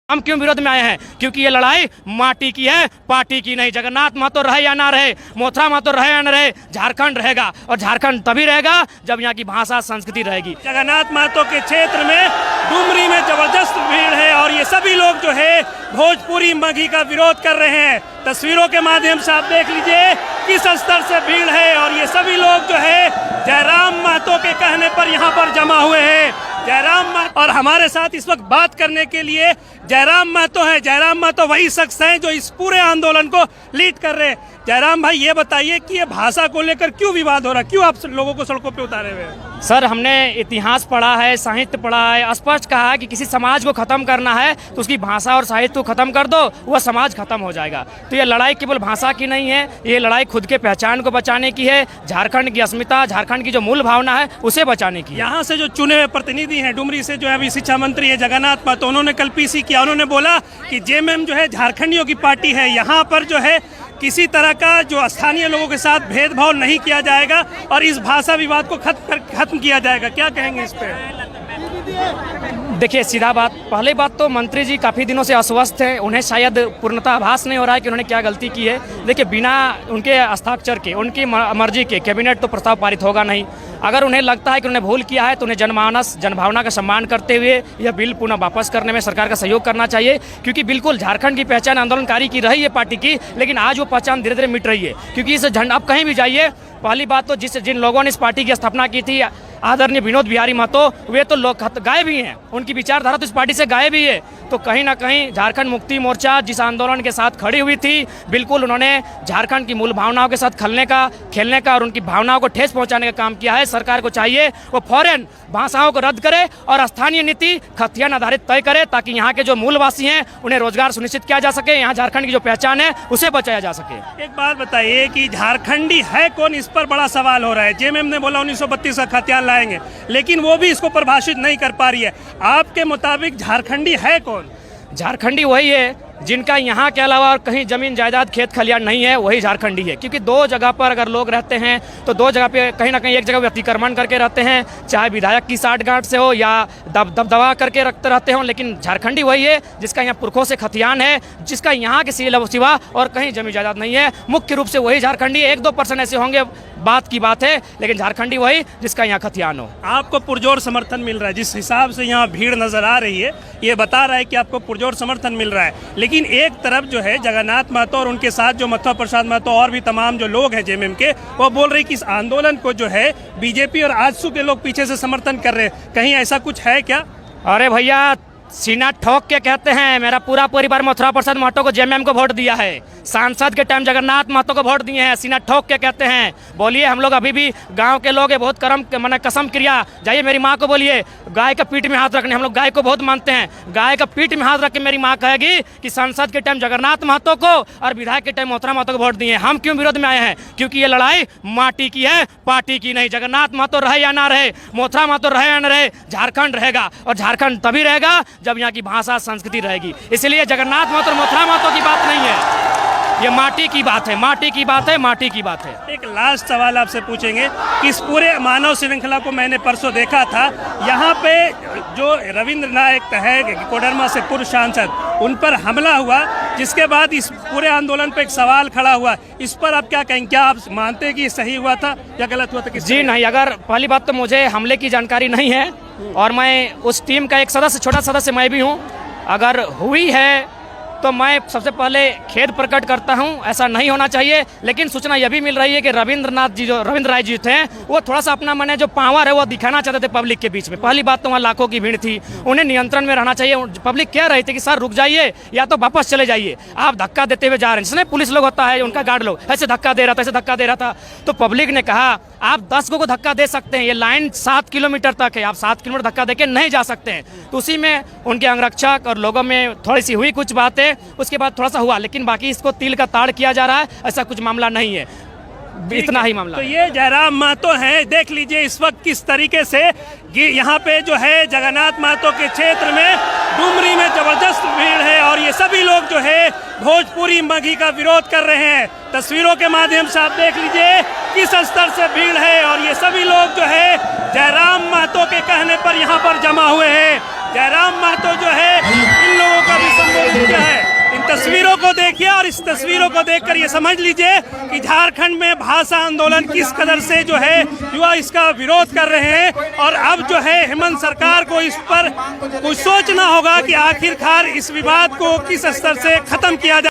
हम क्यों विरोध में आए हैं? क्योंकि ये लड़ाई माटी की है, पार्टी की नहीं। जगन्नाथ महतो रहे या ना रहे, मोथरा महतो रहे या ना रहे, झारखंड रहेगा। और झारखंड तभी रहेगा जब यहाँ की भाषा संस्कृति रहेगी। जगन्नाथ महतो के क्षेत्र में डुमरी में जबरदस्त भीड़ है और ये सभी लोग जो है भोजपुरी मगही का विरोध कर रहे हैं। तस्वीरों के माध्यम से आप देख लीजिए किस स्तर से भीड़ है और ये सभी लोग जो है जयराम महतो के कहने पर यहाँ पर जमा हुए हैं। जयराम महतो और हमारे साथ इस वक्त बात करने के लिए जयराम महतो है। जयराम महतो वही शख्स हैं जो इस पूरे आंदोलन को लीड कर रहे हैं। जयराम भाई, ये बताइए कि ये भाषा को लेकर क्यों विवाद हो रहा है, क्यों आप लोगों को सड़कों पे उतारे हुए हैं? सर, हमने इतिहास पढ़ा है, साहित्य पढ़ा है, स्पष्ट कहा है कि किसी समाज को खत्म करना है तो उसकी भाषा और साहित्य को खत्म कर दो, वह समाज खत्म हो जाएगा। तो ये लड़ाई केवल भाषा की नहीं है, ये लड़ाई खुद के पहचान को बचाने की है, झारखंड की अस्मिता, झारखंड की जो मूल भावना है उसे बचाने की। यहाँ से जो चुने हुए प्रतिनिधि हैं डुमरी से, जो है अभी शिक्षा मंत्री है जगन्नाथ महतो, उन्होंने कल पीसी किया। उन्होंने बोला कि जेएमएम जो है झारखंडियों की पार्टी है, यहाँ पर जो है किसी तरह का जो स्थानीय लोगों के साथ भेदभाव नहीं किया जाएगा और इस भाषा विवाद को खत्म किया जाएगा। क्या कहेंगे इस पे? देखिए, सीधा बात, पहली बात तो मंत्री जी काफ़ी दिनों से अस्वस्थ हैं, उन्हें शायद पूर्णतः आभास नहीं हो रहा है कि उन्होंने क्या गलती की है। देखिए, बिना उनके हस्ताक्षर के, उनकी मर्जी के कैबिनेट तो प्रस्ताव पारित होगा नहीं। अगर उन्हें लगता है कि उन्होंने भूल किया है तो उन्हें जनमानस, जनभावना का सम्मान करते हुए यह बिल पुनः वापस करने में सरकार का सहयोग करना चाहिए। क्योंकि बिल्कुल झारखंड की पहचान आंदोलनकारी की रही है पार्टी की, लेकिन आज वो पहचान धीरे धीरे मिट रही है। क्योंकि इस झंडा, आप कहीं भी जाइए, पहली बात तो जिन लोगों ने इस पार्टी की स्थापना की थी, आदरणीय विनोद बिहारी महतो, वे तो लोग गायब ही हैं, उनकी विचारधारा तो इस पार्टी से गायब ही है। तो कहीं ना कहीं झारखंड मुक्ति मोर्चा जिस आंदोलन के साथ खड़ी हुई थी, बिल्कुल उन्होंने झारखंड की मूल भावनाओं के साथ खेलने का और उनकी भावनाओं को ठेस पहुंचाने का काम किया है। सरकार को चाहिए वो फौरन भाषाओं को रद्द करे और स्थानीय नीति खतियान आधारित तय करे, ताकि यहाँ के जो मूलवासी हैं उन्हें रोजगार सुनिश्चित किया जा सके, यहाँ झारखंड की जो पहचान है उसे बचाया जा सके। एक बात बताइए कि झारखंडी है कौन, इस पर बड़ा सवाल हो रहा है। जेएमएम ने बोला 1932 का खतियान लाएंगे, लेकिन वो भी इसको परिभाषित नहीं कर पा रही है। आपके मुताबिक झारखंडी है कौन? झारखंडी वही है जिनका यहाँ के अलावा और कहीं जमीन जायदाद खेत खलियान नहीं है, वही झारखंडी है। क्योंकि दो जगह पर अगर लोग रहते हैं तो दो जगह पे कहीं ना कहीं एक जगह अतिक्रमण करके रहते हैं, चाहे विधायक की साठगांठ से हो या दबदबा करके रखते रहते हो। लेकिन झारखंडी वही है जिसका यहाँ पुरखों से खतियान है, जिसका यहाँ के सिवा और कहीं जमीन जायदाद नहीं है। मुख्य रूप से वही झारखंडी, 1-2% ऐसे होंगे, बात की बात है, लेकिन झारखंडी वही जिसका यहाँ खतियान हो। आपको पुरजोर समर्थन मिल रहा है, जिस हिसाब से यहाँ भीड़ नजर आ रही है, ये बता रहा है कि आपको पुरजोर समर्थन मिल रहा है। लेकिन एक तरफ जो है जगन्नाथ महतो और उनके साथ जो मथुरा प्रसाद महतो और भी तमाम जो लोग हैं जेएमएम के, वो बोल रहे कि इस आंदोलन को जो है बीजेपी और आजसू के लोग पीछे से समर्थन कर रहे हैं। कहीं ऐसा कुछ है क्या? अरे भैया, सीना ठोक के कहते हैं, मेरा पूरा परिवार मथुरा प्रसाद महतो को जेएमएम को वोट दिया है। सांसद के टाइम जगन्नाथ महतो को वोट दिए हैं। सीना ठोक के कहते हैं। बोलिए, हम लोग अभी भी गांव के लोग हैं, बहुत कसम क्रिया। जाइए मेरी माँ को बोलिए, गाय का पीठ में हाथ रखने, हम लोग गाय को बहुत मानते हैं। गाय का पीठ में हाथ रख के मेरी माँ कहेगी कि सांसद के टाइम जगन्नाथ महतो को और विधायक के टाइम मोथरा महतो को वोट दिए। हम क्यों विरोध में आए हैं? क्योंकि ये लड़ाई माटी की है, पार्टी की नहीं। जगन्नाथ महतो रहे या ना रहे, मोथरा महतो रहे या ना रहे, झारखंड रहेगा। और झारखंड तभी रहेगा जब यहाँ की भाषा संस्कृति रहेगी। इसलिए जगन्नाथ महतो और मोथरा महतो की बात नहीं है, ये माटी की बात है, माटी की बात है, माटी की बात है। एक लास्ट सवाल आपसे पूछेंगे कि इस पूरे मानव श्रृंखला को मैंने परसों देखा था, यहाँ पे जो रविंद्र नायक है कोडरमा से पूर्व सांसद, उन पर हमला हुआ, जिसके बाद इस पूरे आंदोलन पे एक सवाल खड़ा हुआ। इस पर आप क्या कहेंगे? क्या आप मानते हैं कि सही हुआ था या गलत हुआ था? जी नहीं, अगर पहली बात तो मुझे हमले की जानकारी नहीं है और मैं उस टीम का एक सदस्य, छोटा सदस्य मैं भी हूँ। अगर हुई है तो मैं सबसे पहले खेद प्रकट करता हूं, ऐसा नहीं होना चाहिए। लेकिन सूचना यह भी मिल रही है कि रविंद्र राय जी थे, वो थोड़ा सा अपना मैंने जो पावर है वो दिखाना चाहते थे पब्लिक के बीच में। पहली बात तो वहाँ लाखों की भीड़ थी, उन्हें नियंत्रण में रहना चाहिए। पब्लिक कह रही थी कि सर रुक जाइए या तो वापस चले जाइए, आप धक्का देते हुए जा रहे हैं। जिसने पुलिस लोग होता है, उनका गार्ड लोग ऐसे धक्का दे रहा था, ऐसे धक्का दे रहा था। तो पब्लिक ने कहा आप 10 को धक्का दे सकते हैं, ये लाइन 7 किलोमीटर तक है, आप 7 किलोमीटर धक्का देके नहीं जा सकते हैं। तो उसी में उनके अंगरक्षक और लोगों में थोड़ी सी हुई कुछ बातें, उसके बाद थोड़ा सा हुआ, लेकिन बाकी इसको तिल का ताड़ किया जा रहा है, ऐसा कुछ मामला नहीं है। इतना ही मामला। तो ये जयराम महतो हैं, देख लीजिए इस वक्त किस तरीके से यहाँ पे जो है जगन्नाथ महतो के क्षेत्र में डुमरी में जबरदस्त भीड़ है और ये सभी लोग जो है भोजपुरी मगही का विरोध कर रहे हैं। तस्वीरों के माध्यम से आप देख लीजिए किस स्तर से भीड़ है और ये सभी लोग जो है जयराम महतो के कहने पर यहाँ पर जमा हुए हैं। जयराम महतो जो है इन लोगों का भी इस तस्वीरों को देखकर ये समझ लीजिए कि झारखंड में भाषा आंदोलन किस कदर से जो है युवा इसका विरोध कर रहे हैं। और अब जो है हेमंत सरकार को इस पर कुछ सोचना होगा कि आखिरकार इस विवाद को किस स्तर से खत्म किया जाए।